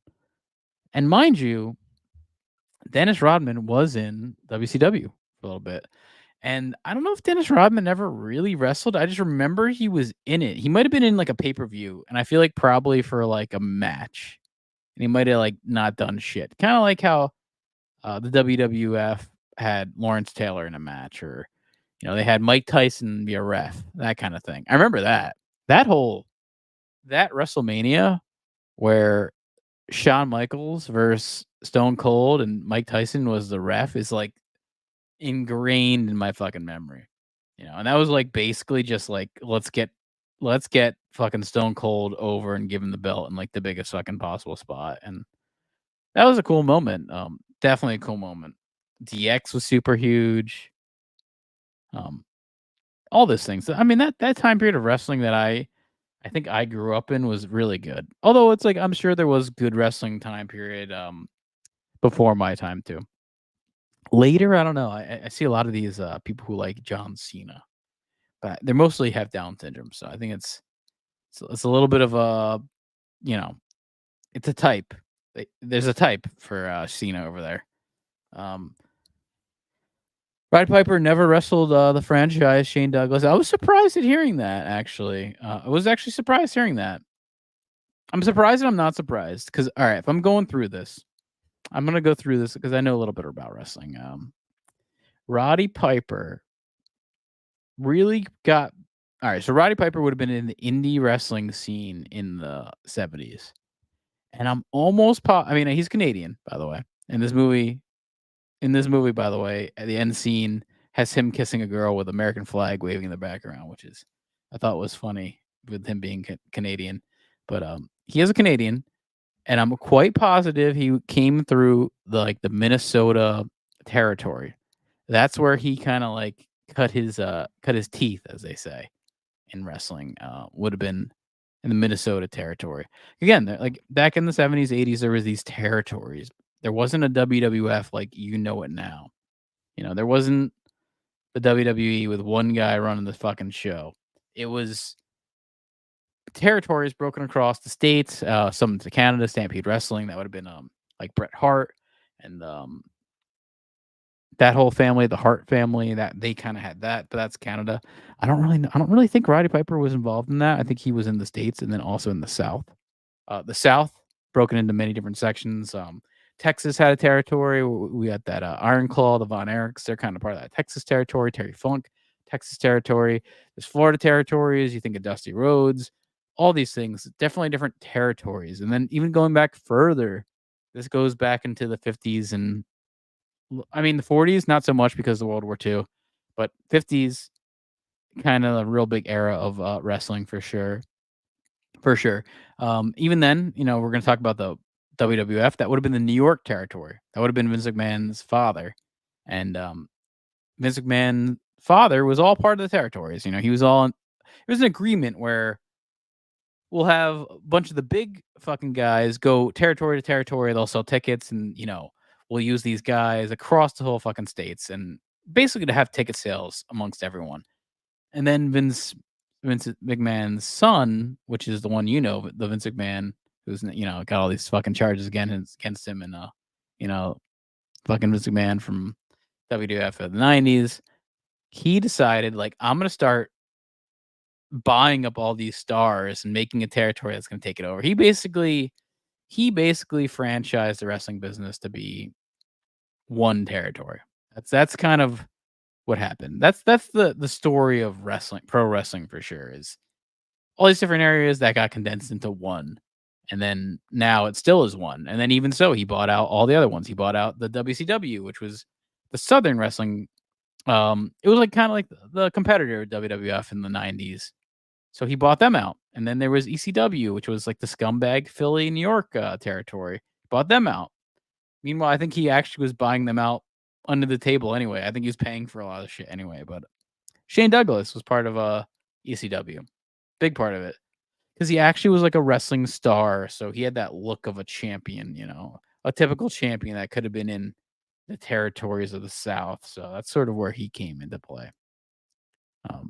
And mind you, Dennis Rodman was in WCW for a little bit. And I don't know if Dennis Rodman ever really wrestled. I just remember he was in it. He might have been in like a pay-per-view, and I feel like probably for like a match. And he might have like not done shit. Kind of like how the WWF had Lawrence Taylor in a match, or they had Mike Tyson be a ref, that kind of thing. I remember that WrestleMania where Shawn Michaels versus Stone Cold and Mike Tyson was the ref is like ingrained in my fucking memory. And that was like basically just like, let's get let's get fucking Stone Cold over and give him the belt in like the biggest fucking possible spot. And that was a cool moment. Definitely a cool moment. DX was super huge. All those things. I mean, that time period of wrestling that I think I grew up in was really good. Although it's like I'm sure there was good wrestling time period before my time too. Later, I don't know. I see a lot of these people who like John Cena, but they mostly have Down syndrome. So I think it's a little bit of a, you know, it's a type. There's a type for Cena over there. Roddy Piper never wrestled the franchise. Shane Douglas. I was surprised at hearing that. Actually, I was actually surprised hearing that. I'm surprised and I'm not surprised because all right, if I'm going through this, I'm gonna go through this because I know a little bit about wrestling. Roddy Piper really got all right. So Roddy Piper would have been in the indie wrestling scene in the 70s, and I'm almost I mean, he's Canadian, by the way. In this movie, by the way, at the end scene has him kissing a girl with American flag waving in the background, which is I thought was funny with him being Canadian. But he is a Canadian, and I'm quite positive he came through the Minnesota territory. That's where he kind of like cut his teeth, as they say in wrestling. Would have been in the Minnesota territory. Again, like back in the 70s, 80s, there was these territories. There wasn't a WWF like you know it now. You know, there wasn't the WWE with one guy running the fucking show. It was territories broken across the states, some to Canada, Stampede Wrestling. That would have been like Bret Hart and that whole family, the Hart family, that they kind of had that, but that's Canada. I don't really think Roddy Piper was involved in that. I think he was in the States and then also in the South. The South broken into many different sections. Texas had a territory. We had that Iron Claw, the Von Erichs. They're kind of part of that Texas territory. Terry Funk, Texas territory. There's Florida territories. You think of Dusty Rhodes. All these things, definitely different territories. And then even going back further, this goes back into the 50s and I mean the 40s, not so much because of World War II, but 50s, kind of a real big era of wrestling for sure. For sure. Even then, you know, we're going to talk about the WWF. That would have been the New York territory. That would have been Vince McMahon's father. And Vince McMahon's father was all part of the territories. You know, he was all it was an agreement where we'll have a bunch of the big fucking guys go territory to territory. They'll sell tickets and, you know, we'll use these guys across the whole fucking states and basically to have ticket sales amongst everyone. And then Vince McMahon's son, which is the one you know, the Vince McMahon who's, you know, got all these fucking charges against him and you know, fucking Vince McMahon from WWF of the 90s. He decided like I'm going to start buying up all these stars and making a territory that's going to take it over. He basically franchised the wrestling business to be one territory. That's kind of what happened. That's the story of wrestling, pro wrestling for sure, is all these different areas that got condensed into one. And then now it still is one. And then even so, he bought out all the other ones. He bought out the WCW, which was the Southern Wrestling. It was like kind of like the competitor of WWF in the 90s. So he bought them out. And then there was ECW, which was like the scumbag Philly, New York territory. Bought them out. Meanwhile, I think he actually was buying them out under the table anyway. I think he was paying for a lot of shit anyway. But Shane Douglas was part of ECW. Big part of it. Because he actually was like a wrestling star. So he had that look of a champion, you know, a typical champion that could have been in the territories of the South. So that's sort of where he came into play. What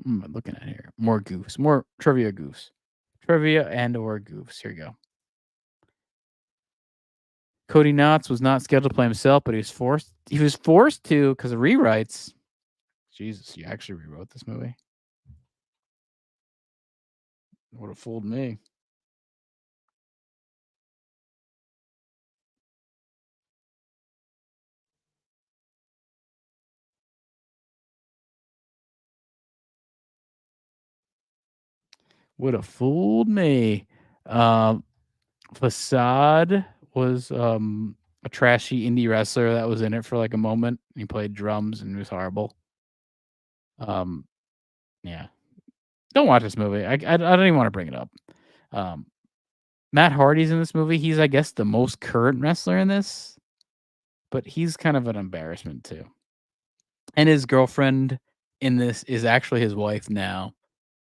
I'm looking at here. More goofs, more trivia goofs. Trivia and or goofs. Here you go. Cody Knotts was not scheduled to play himself, but he was forced to because of rewrites. Jesus, you actually rewrote this movie. Would have fooled me. Would have fooled me. Facade was a trashy indie wrestler that was in it for like a moment. He played drums and he was horrible. Yeah. Don't watch this movie. I don't even want to bring it up. Matt Hardy's in this movie. He's, I guess, the most current wrestler in this, but he's kind of an embarrassment too. And his girlfriend in this is actually his wife now.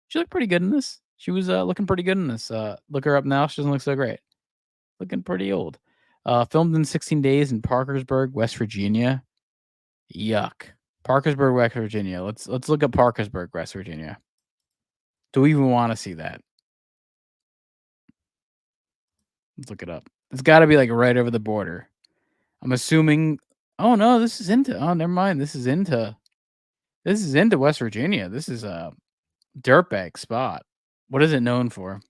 She looked pretty good in this. She was looking pretty good in this. Look her up now. She doesn't look so great. Looking pretty old. Filmed in 16 days in Parkersburg, West Virginia. Yuck. Parkersburg, West Virginia. Let's look up Parkersburg, West Virginia. Do we even want to see that? Let's look it up. It's got to be like right over the border. I'm assuming. Oh no, this is into. Oh, never mind. This is into West Virginia. This is a dirtbag spot. What is it known for?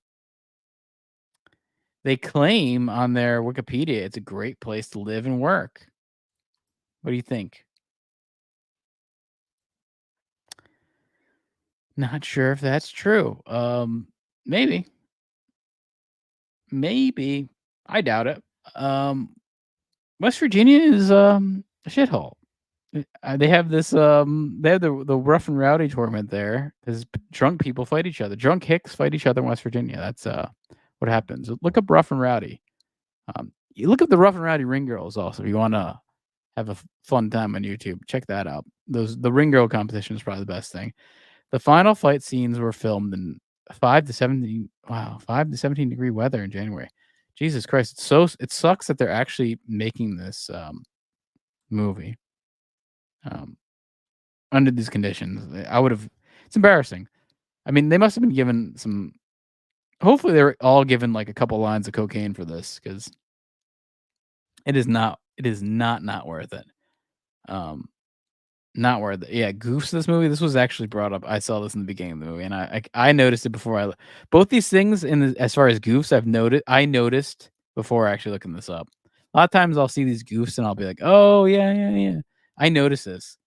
They claim on their Wikipedia it's a great place to live and work. What do you think? Not sure if that's true. Maybe. Maybe. I doubt it. West Virginia is a shithole. They have this they have the rough and rowdy tournament there because drunk people fight each other. Drunk hicks fight each other in West Virginia. That's what happens. Look up rough and rowdy. You look up the rough and rowdy ring girls also. If you want to have a fun time on YouTube, check that out. The ring girl competition is probably the best thing. The final fight scenes were filmed in 5 to 17 degree weather in January. Jesus Christ, it sucks that they're actually making this movie under these conditions. It's embarrassing. I mean, they must have been given some. Hopefully, they were all given like a couple lines of cocaine for this because it is not worth it. Not worth it. Yeah, goofs this movie. This was actually brought up. I saw this in the beginning of the movie, and I noticed it before. Both these things as far as goofs, I noticed before actually looking this up. A lot of times I'll see these goofs and I'll be like, oh yeah. I noticed this.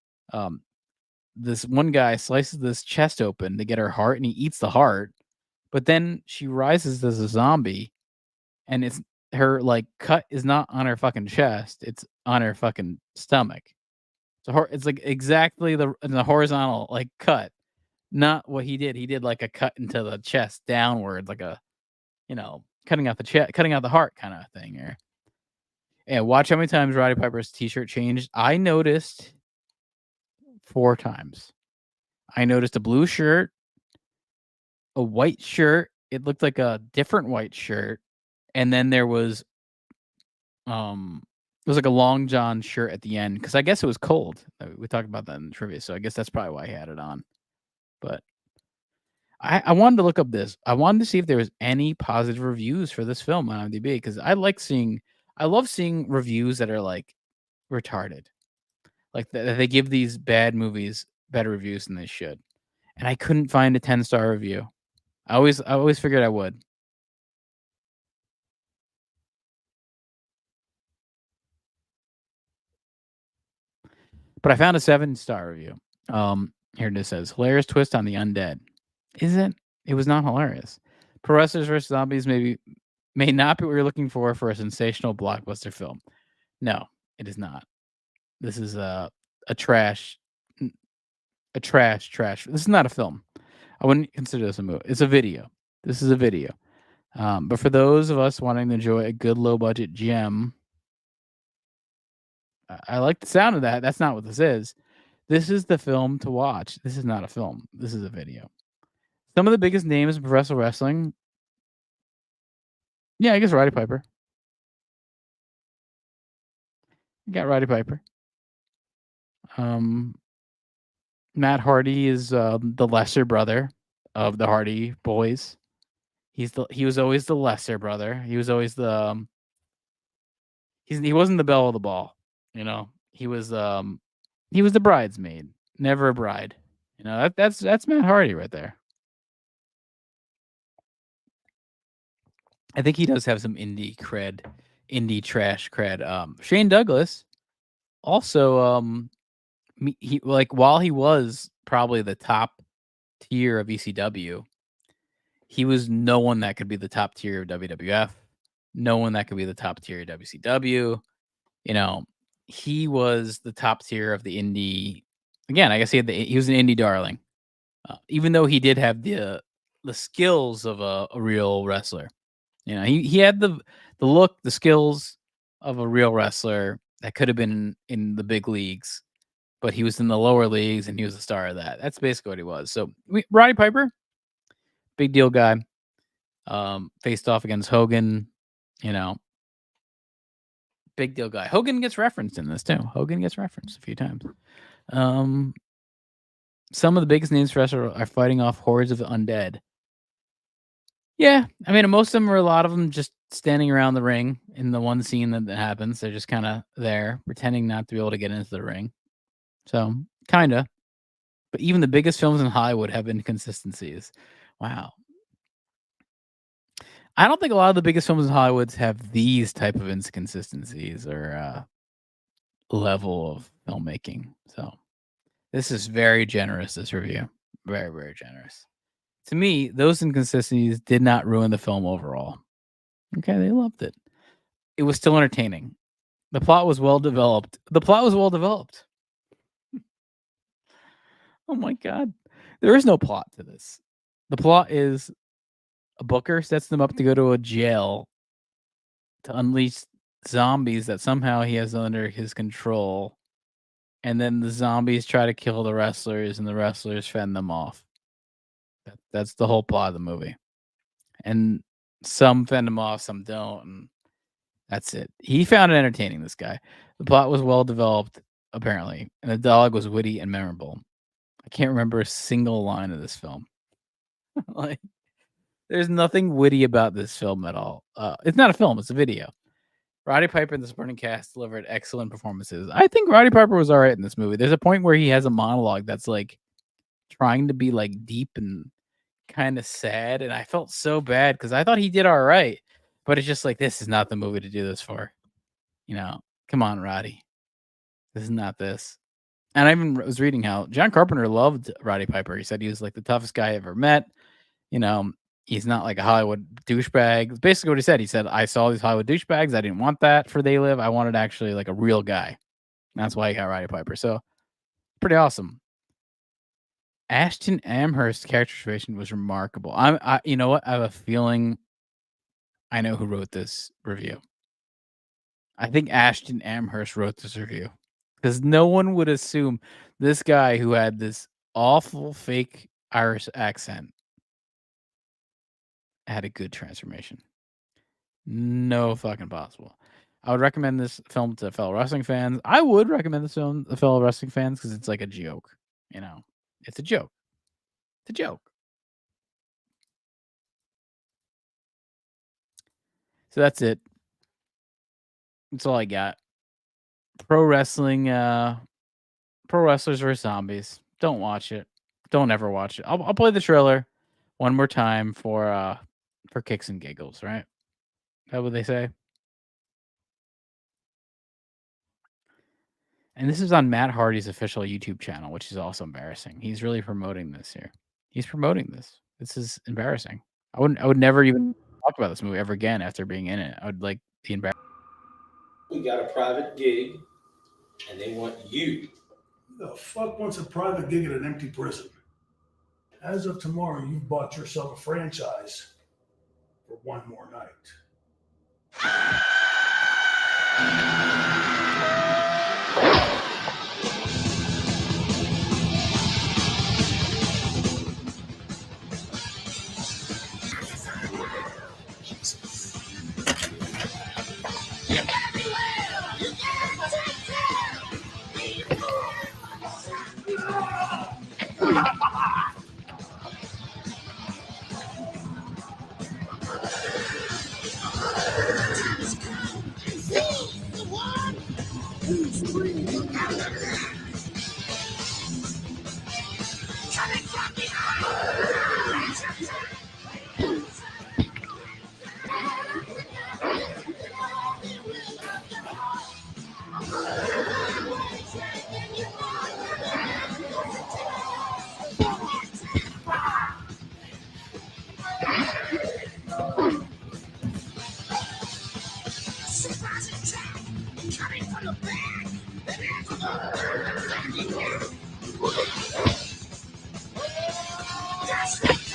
This one guy slices this chest open to get her heart, and he eats the heart, but then she rises as a zombie, and it's her like cut is not on her fucking chest; it's on her fucking stomach. So it's like exactly the horizontal like cut, not what he did. He did like a cut into the chest downward, like a, cutting out the chest, cutting out the heart kind of thing here. And watch how many times Roddy Piper's t-shirt changed. I noticed 4 times. I noticed a blue shirt, a white shirt. It looked like a different white shirt, and then there was it was like a long john shirt at the end because I guess it was cold. We talked about that in the trivia, so I guess that's probably why he had it on. But I wanted to look up this. I wanted to see if there was any positive reviews for this film on IMDb because I love seeing reviews that are like retarded, like that they give these bad movies better reviews than they should. And I couldn't find a 10-star review. I always figured I would. But I found a 7-star review. Here it says, hilarious twist on the Undead. Is it? It was not hilarious. Pro Wrestlers vs. Zombies may not be what you're looking for a sensational blockbuster film. No, it is not. This is a trash. This is not a film. I wouldn't consider this a movie. It's a video. This is a video. But for those of us wanting to enjoy a good low-budget gem, I like the sound of that. That's not what this is. This is the film to watch. This is not a film. This is a video. Some of the biggest names in professional wrestling. Yeah, I guess Roddy Piper. You got Roddy Piper. Matt Hardy is the lesser brother of the Hardy boys. He was always the lesser brother. He was always the he wasn't the belle of the ball. He was the bridesmaid, never a bride. That's Matt Hardy right there. I think he does have some indie trash cred. Shane Douglas also while he was probably the top tier of ECW, he was no one that could be the top tier of WWF, no one that could be the top tier of WCW. He was the top tier of the indie. Again, I guess he was an indie darling. even though he did have the skills of a real wrestler. You know, he had the look, the skills of a real wrestler that could have been in the big leagues, but he was in the lower leagues and he was the star of that. That's basically what he was. So Roddy Piper, big deal guy, faced off against Hogan, you know, big deal guy. Hogan gets referenced in this too. Hogan gets referenced a few times. Some of the biggest names for us are fighting off hordes of undead. Yeah, I mean, most of them are a lot of them just standing around the ring in the one scene that happens. They're just kind of there, pretending not to be able to get into the ring. So, kind of. But even the biggest films in Hollywood have inconsistencies. Wow. I don't think a lot of the biggest films in Hollywood have these type of inconsistencies or level of filmmaking. So, this is very generous, this review. Very, very generous. To me, those inconsistencies did not ruin the film overall. Okay, they loved it. It was still entertaining. The plot was well developed. Oh my God. There is no plot to this. The plot is a booker sets them up to go to a jail to unleash zombies that somehow he has under his control. And then the zombies try to kill the wrestlers and the wrestlers fend them off. That's the whole plot of the movie. And some fend him off, some don't. And that's it. He found it entertaining, this guy. The plot was well developed, apparently. And the dialogue was witty and memorable. I can't remember a single line of this film. Like, there's nothing witty about this film at all. It's not a film, it's a video. Roddy Piper and the supporting cast delivered excellent performances. I think Roddy Piper was all right in this movie. There's a point where he has a monologue that's like trying to be like deep and kind of sad, and I felt so bad because I thought he did all right, but it's just like, this is not the movie to do this for. You know, come on, Roddy. This is not this. And I even was reading how John Carpenter loved Roddy Piper. He said he was like the toughest guy I ever met. You know, he's not like a Hollywood douchebag. Basically what he said. He said, I saw these Hollywood douchebags. I didn't want that for They Live. I wanted actually like a real guy. And that's why he got Roddy Piper. So pretty awesome. Ashton Amherst's characterization was remarkable. You know what? I have a feeling I know who wrote this review. I think Ashton Amherst wrote this review because no one would assume this guy who had this awful fake Irish accent had a good transformation. No fucking possible. I would recommend this film to fellow wrestling fans. I would recommend this film to fellow wrestling fans because it's like a joke. You know, it's a joke. It's a joke. So that's it. That's all I got. Pro wrestling, pro wrestlers vs. zombies. Don't watch it. Don't ever watch it. I'll play the trailer one more time for kicks and giggles, right? Is that what they say? And this is on Matt Hardy's official YouTube channel, which is also embarrassing. He's really promoting this here. He's promoting this. This is embarrassing. I would never even talk about this movie ever again after being in it. I would like be embarrassed. We got a private gig, and they want you. Who the fuck wants a private gig at an empty prison? As of tomorrow, you've bought yourself a franchise for one more night. Podcast.